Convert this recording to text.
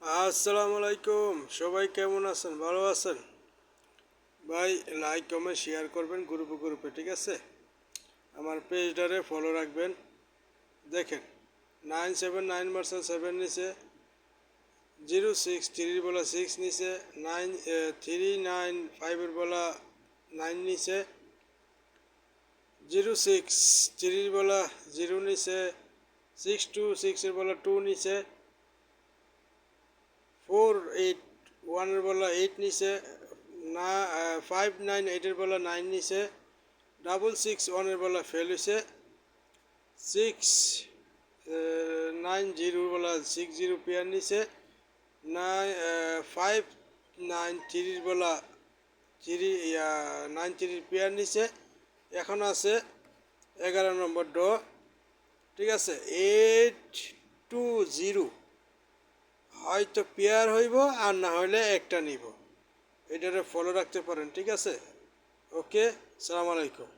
আসসালামু আলাইকুম, সবাই কেমন আছেন? ভালো আছেন ভাই? লাইক কমেন্ট শেয়ার করবেন গ্রুপে গ্রুপে, ঠিক আছে? আমার পেজটারে ফলো রাখবেন। দেখেন, 979 ভার্সেস 7 নিচে, 063 বলা 6 নিচে, 395 বলা 9 নিচে, 063 বলা 0 নিচে, 626 বলা 2 নিচে, 481 বলা 8 নিচে, 598 বলা 9 নিচে, 661 বলা ফেল হয়েছে, 690 বলা 60 পেয়ার নিচে, 593 বলা 93 পেয়ার নিচে। এখন আছে 11 নম্বর ড, ঠিক আছে? 820 হয়তো পেয়ার হইব, আর না হইলে একটা নিব। এটারে ফলো রাখতে পারেন, ঠিক আছে? ওকে, সালাম আলাইকুম।